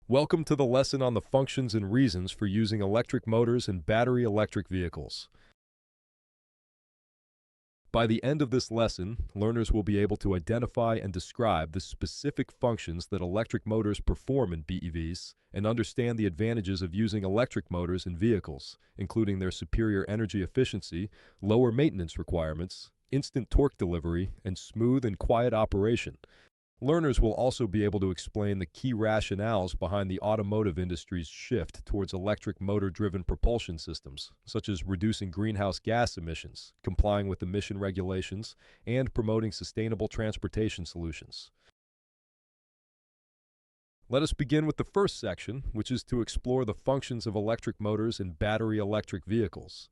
Welcome to the lesson on the functions and reasons for using electric motors in battery electric vehicles. By the end of this lesson, learners will be able to identify and describe the specific functions that electric motors perform in BEVs and understand the advantages of using electric motors in vehicles, including their superior energy efficiency, lower maintenance requirements, instant torque delivery, and smooth and quiet operation. Learners will also be able to explain the key rationales behind the automotive industry's shift towards electric motor-driven propulsion systems, such as reducing greenhouse gas emissions, complying with emission regulations, and promoting sustainable transportation solutions. Let us begin with the first section, which is to explore the functions of electric motors in battery electric vehicles.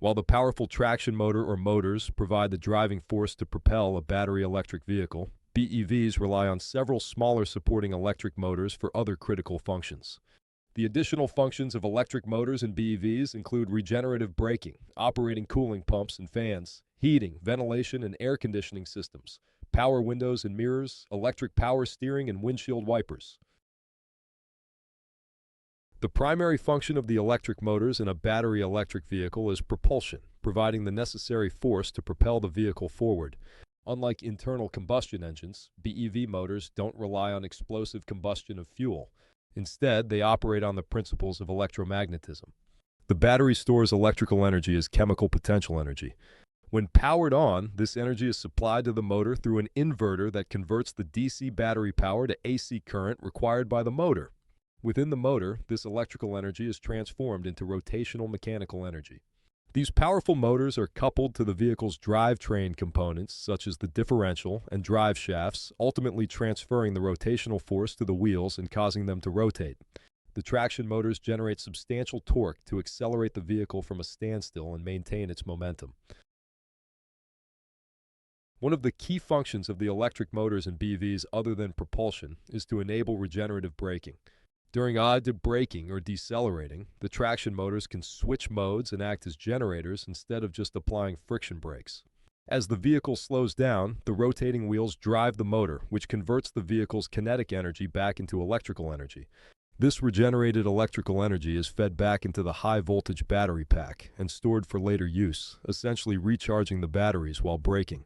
While the powerful traction motor or motors provide the driving force to propel a battery electric vehicle, BEVs rely on several smaller supporting electric motors for other critical functions. The additional functions of electric motors in BEVs include regenerative braking, operating cooling pumps and fans, heating, ventilation, and air conditioning systems, power windows and mirrors, electric power steering, and windshield wipers. The primary function of the electric motors in a battery electric vehicle is propulsion, providing the necessary force to propel the vehicle forward. Unlike internal combustion engines, BEV motors don't rely on explosive combustion of fuel. Instead, they operate on the principles of electromagnetism. The battery stores electrical energy as chemical potential energy. When powered on, this energy is supplied to the motor through an inverter that converts the DC battery power to AC current required by the motor. Within the motor, this electrical energy is transformed into rotational mechanical energy. These powerful motors are coupled to the vehicle's drivetrain components, such as the differential and drive shafts, ultimately transferring the rotational force to the wheels and causing them to rotate. The traction motors generate substantial torque to accelerate the vehicle from a standstill and maintain its momentum. One of the key functions of the electric motors in BEVs other than propulsion is to enable regenerative braking. During odd braking or decelerating, the traction motors can switch modes and act as generators instead of just applying friction brakes. As the vehicle slows down, the rotating wheels drive the motor, which converts the vehicle's kinetic energy back into electrical energy. This regenerated electrical energy is fed back into the high-voltage battery pack and stored for later use, essentially recharging the batteries while braking.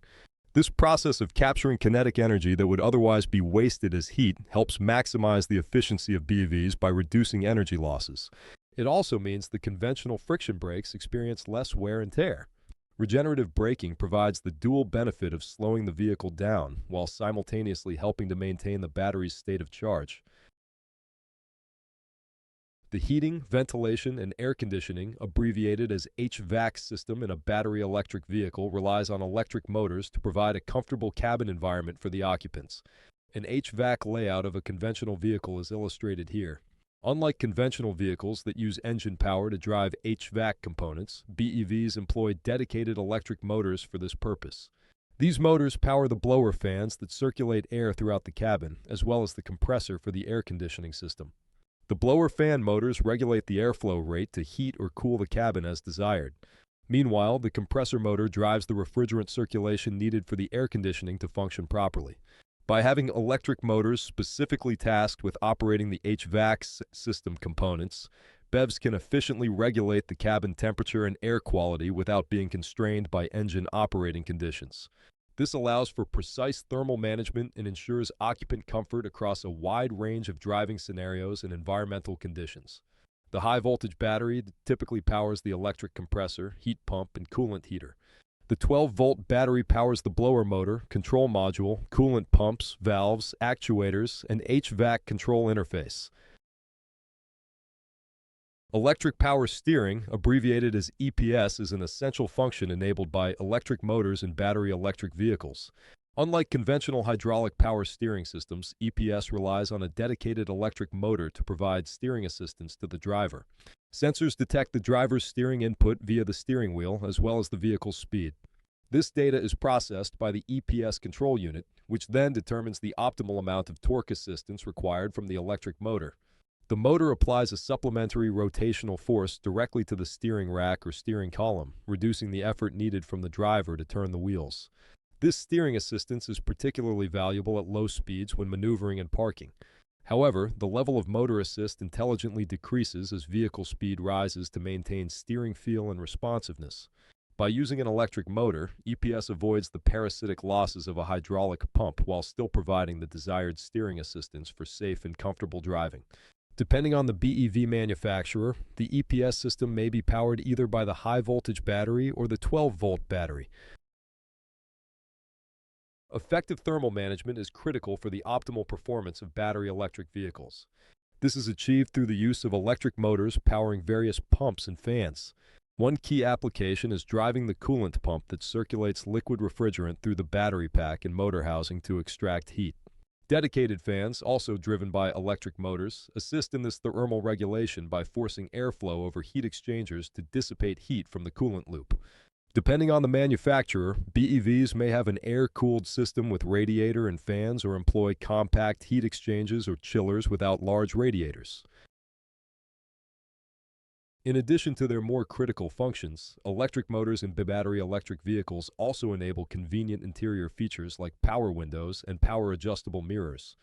This process of capturing kinetic energy that would otherwise be wasted as heat helps maximize the efficiency of BEVs by reducing energy losses. It also means the conventional friction brakes experience less wear and tear. Regenerative braking provides the dual benefit of slowing the vehicle down while simultaneously helping to maintain the battery's state of charge. The heating, ventilation, and air conditioning, abbreviated as HVAC system in a battery electric vehicle, relies on electric motors to provide a comfortable cabin environment for the occupants. An HVAC layout of a conventional vehicle is illustrated here. Unlike conventional vehicles that use engine power to drive HVAC components, BEVs employ dedicated electric motors for this purpose. These motors power the blower fans that circulate air throughout the cabin, as well as the compressor for the air conditioning system. The blower fan motors regulate the airflow rate to heat or cool the cabin as desired. Meanwhile, the compressor motor drives the refrigerant circulation needed for the air conditioning to function properly. By having electric motors specifically tasked with operating the HVAC system components, BEVs can efficiently regulate the cabin temperature and air quality without being constrained by engine operating conditions. This allows for precise thermal management and ensures occupant comfort across a wide range of driving scenarios and environmental conditions. The high-voltage battery typically powers the electric compressor, heat pump, and coolant heater. The 12-volt battery powers the blower motor, control module, coolant pumps, valves, actuators, and HVAC control interface. Electric power steering, abbreviated as EPS, is an essential function enabled by electric motors in battery electric vehicles. Unlike conventional hydraulic power steering systems, EPS relies on a dedicated electric motor to provide steering assistance to the driver. Sensors detect the driver's steering input via the steering wheel as well as the vehicle's speed. This data is processed by the EPS control unit, which then determines the optimal amount of torque assistance required from the electric motor. The motor applies a supplementary rotational force directly to the steering rack or steering column, reducing the effort needed from the driver to turn the wheels. This steering assistance is particularly valuable at low speeds when maneuvering and parking. However, the level of motor assist intelligently decreases as vehicle speed rises to maintain steering feel and responsiveness. By using an electric motor, EPS avoids the parasitic losses of a hydraulic pump while still providing the desired steering assistance for safe and comfortable driving. Depending on the BEV manufacturer, the EPS system may be powered either by the high-voltage battery or the 12-volt battery. Effective thermal management is critical for the optimal performance of battery electric vehicles. This is achieved through the use of electric motors powering various pumps and fans. One key application is driving the coolant pump that circulates liquid refrigerant through the battery pack and motor housing to extract heat. Dedicated fans, also driven by electric motors, assist in this thermal regulation by forcing airflow over heat exchangers to dissipate heat from the coolant loop. Depending on the manufacturer, BEVs may have an air-cooled system with radiator and fans or employ compact heat exchangers or chillers without large radiators. In addition to their more critical functions, electric motors in battery electric vehicles also enable convenient interior features like power windows and power-adjustable mirrors.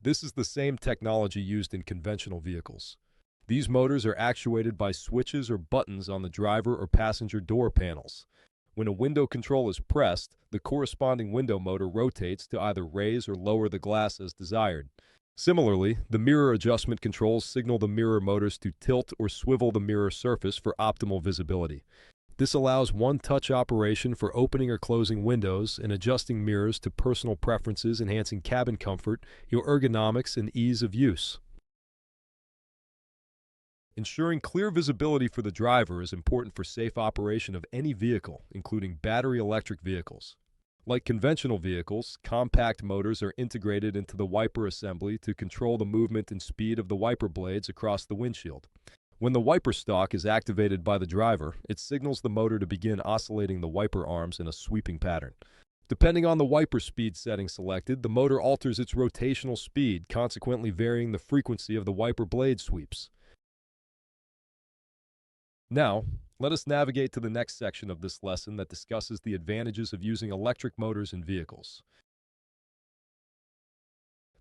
This is the same technology used in conventional vehicles. These motors are actuated by switches or buttons on the driver or passenger door panels. When a window control is pressed, the corresponding window motor rotates to either raise or lower the glass as desired. Similarly, the mirror adjustment controls signal the mirror motors to tilt or swivel the mirror surface for optimal visibility. This allows one-touch operation for opening or closing windows and adjusting mirrors to personal preferences, enhancing cabin comfort, ergonomics, and ease of use. Ensuring clear visibility for the driver is important for safe operation of any vehicle, including battery electric vehicles. Like conventional vehicles, compact motors are integrated into the wiper assembly to control the movement and speed of the wiper blades across the windshield. When the wiper stalk is activated by the driver, it signals the motor to begin oscillating the wiper arms in a sweeping pattern. Depending on the wiper speed setting selected, the motor alters its rotational speed, consequently varying the frequency of the wiper blade sweeps. Now, let us navigate to the next section of this lesson that discusses the advantages of using electric motors in vehicles.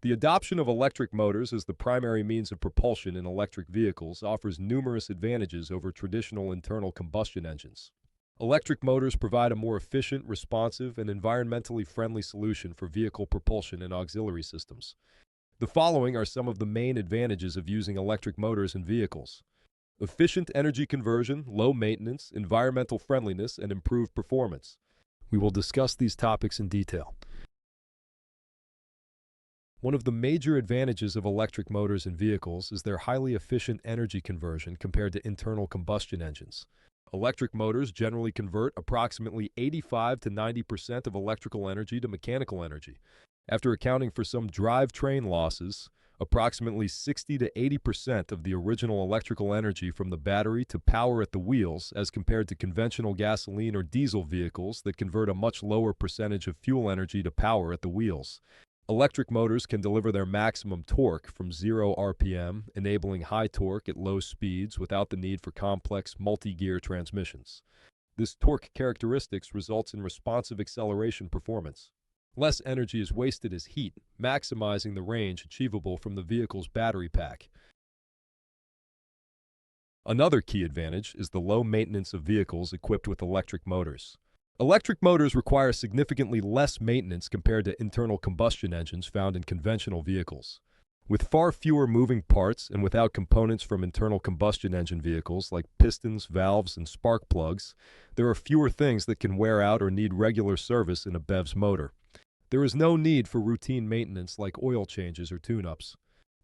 The adoption of electric motors as the primary means of propulsion in electric vehicles offers numerous advantages over traditional internal combustion engines. Electric motors provide a more efficient, responsive, and environmentally friendly solution for vehicle propulsion and auxiliary systems. The following are some of the main advantages of using electric motors in vehicles: efficient energy conversion, low maintenance, environmental friendliness, and improved performance. We will discuss these topics in detail. One of the major advantages of electric motors in vehicles is their highly efficient energy conversion compared to internal combustion engines. Electric motors generally convert approximately 85 to 90% of electrical energy to mechanical energy. After accounting for some drivetrain losses, approximately 60 to 80% of the original electrical energy from the battery to power at the wheels, as compared to conventional gasoline or diesel vehicles that convert a much lower percentage of fuel energy to power at the wheels. Electric motors can deliver their maximum torque from 0 RPM, enabling high torque at low speeds without the need for complex multi-gear transmissions. This torque characteristics results in responsive acceleration performance. Less energy is wasted as heat, maximizing the range achievable from the vehicle's battery pack. Another key advantage is the low maintenance of vehicles equipped with electric motors. Electric motors require significantly less maintenance compared to internal combustion engines found in conventional vehicles. With far fewer moving parts and without components from internal combustion engine vehicles like pistons, valves, and spark plugs, there are fewer things that can wear out or need regular service in a BEV's motor. There is no need for routine maintenance like oil changes or tune-ups.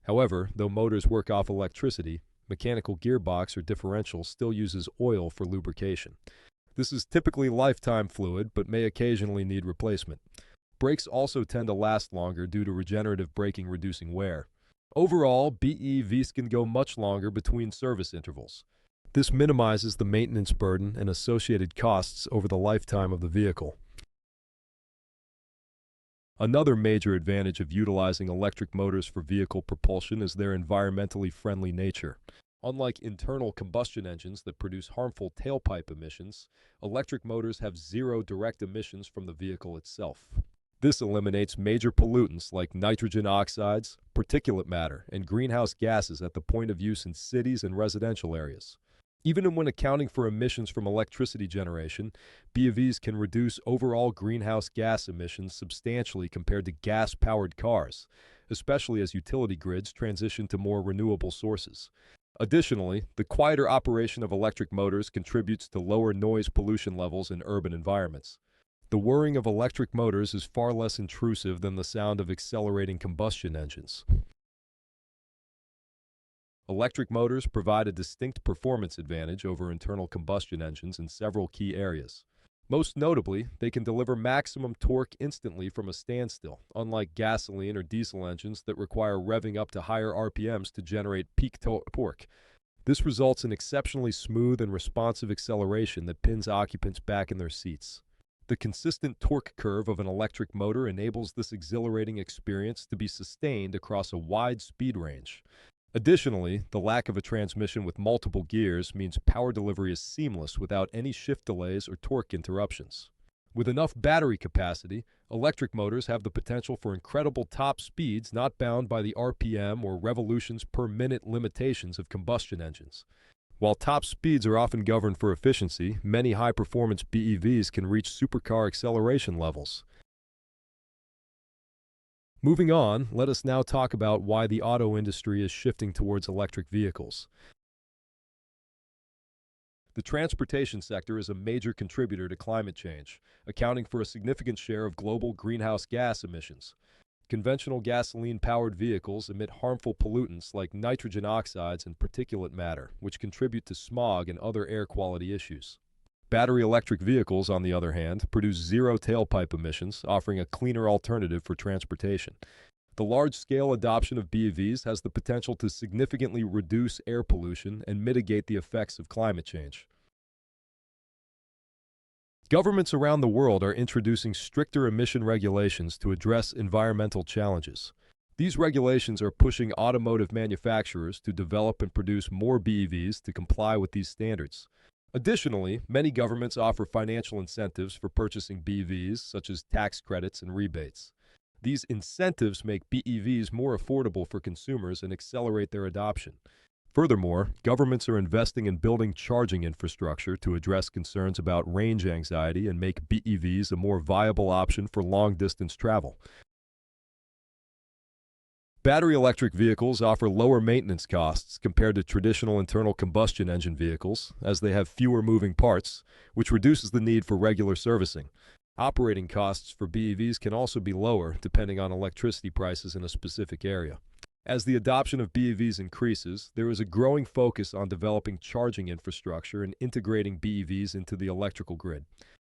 However, though motors work off electricity, mechanical gearbox or differential still uses oil for lubrication. This is typically lifetime fluid, but may occasionally need replacement. Brakes also tend to last longer due to regenerative braking reducing wear. Overall, BEVs can go much longer between service intervals. This minimizes the maintenance burden and associated costs over the lifetime of the vehicle. Another major advantage of utilizing electric motors for vehicle propulsion is their environmentally friendly nature. Unlike internal combustion engines that produce harmful tailpipe emissions, electric motors have zero direct emissions from the vehicle itself. This eliminates major pollutants like nitrogen oxides, particulate matter, and greenhouse gases at the point of use in cities and residential areas. Even when accounting for emissions from electricity generation, BEVs can reduce overall greenhouse gas emissions substantially compared to gas-powered cars, especially as utility grids transition to more renewable sources. Additionally, the quieter operation of electric motors contributes to lower noise pollution levels in urban environments. The whirring of electric motors is far less intrusive than the sound of accelerating combustion engines. Electric motors provide a distinct performance advantage over internal combustion engines in several key areas. Most notably, they can deliver maximum torque instantly from a standstill, unlike gasoline or diesel engines that require revving up to higher RPMs to generate peak torque. This results in exceptionally smooth and responsive acceleration that pins occupants back in their seats. The consistent torque curve of an electric motor enables this exhilarating experience to be sustained across a wide speed range. Additionally, the lack of a transmission with multiple gears means power delivery is seamless without any shift delays or torque interruptions. With enough battery capacity, electric motors have the potential for incredible top speeds not bound by the RPM or revolutions per minute limitations of combustion engines. While top speeds are often governed for efficiency, many high-performance BEVs can reach supercar acceleration levels. Moving on, let us now talk about why the auto industry is shifting towards electric vehicles. The transportation sector is a major contributor to climate change, accounting for a significant share of global greenhouse gas emissions. Conventional gasoline-powered vehicles emit harmful pollutants like nitrogen oxides and particulate matter, which contribute to smog and other air quality issues. Battery electric vehicles, on the other hand, produce zero tailpipe emissions, offering a cleaner alternative for transportation. The large-scale adoption of BEVs has the potential to significantly reduce air pollution and mitigate the effects of climate change. Governments around the world are introducing stricter emission regulations to address environmental challenges. These regulations are pushing automotive manufacturers to develop and produce more BEVs to comply with these standards. Additionally, many governments offer financial incentives for purchasing BEVs, such as tax credits and rebates. These incentives make BEVs more affordable for consumers and accelerate their adoption. Furthermore, governments are investing in building charging infrastructure to address concerns about range anxiety and make BEVs a more viable option for long-distance travel. Battery electric vehicles offer lower maintenance costs compared to traditional internal combustion engine vehicles, as they have fewer moving parts, which reduces the need for regular servicing. Operating costs for BEVs can also be lower depending on electricity prices in a specific area. As the adoption of BEVs increases, there is a growing focus on developing charging infrastructure and integrating BEVs into the electrical grid.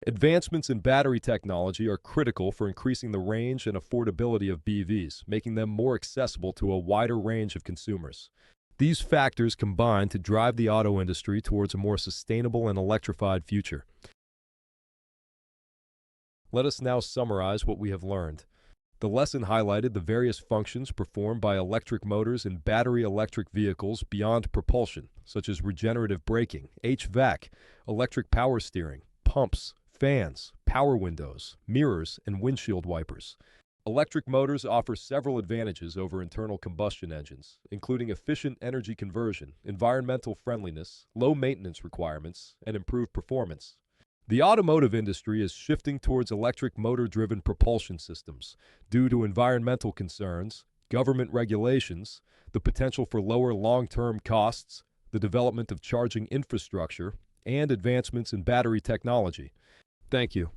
Advancements in battery technology are critical for increasing the range and affordability of BEVs, making them more accessible to a wider range of consumers. These factors combine to drive the auto industry towards a more sustainable and electrified future. Let us now summarize what we have learned. The lesson highlighted the various functions performed by electric motors in battery electric vehicles beyond propulsion, such as regenerative braking, HVAC, electric power steering, pumps, fans, power windows, mirrors, and windshield wipers. Electric motors offer several advantages over internal combustion engines, including efficient energy conversion, environmental friendliness, low maintenance requirements, and improved performance. The automotive industry is shifting towards electric motor-driven propulsion systems due to environmental concerns, government regulations, the potential for lower long-term costs, the development of charging infrastructure, and advancements in battery technology. Thank you.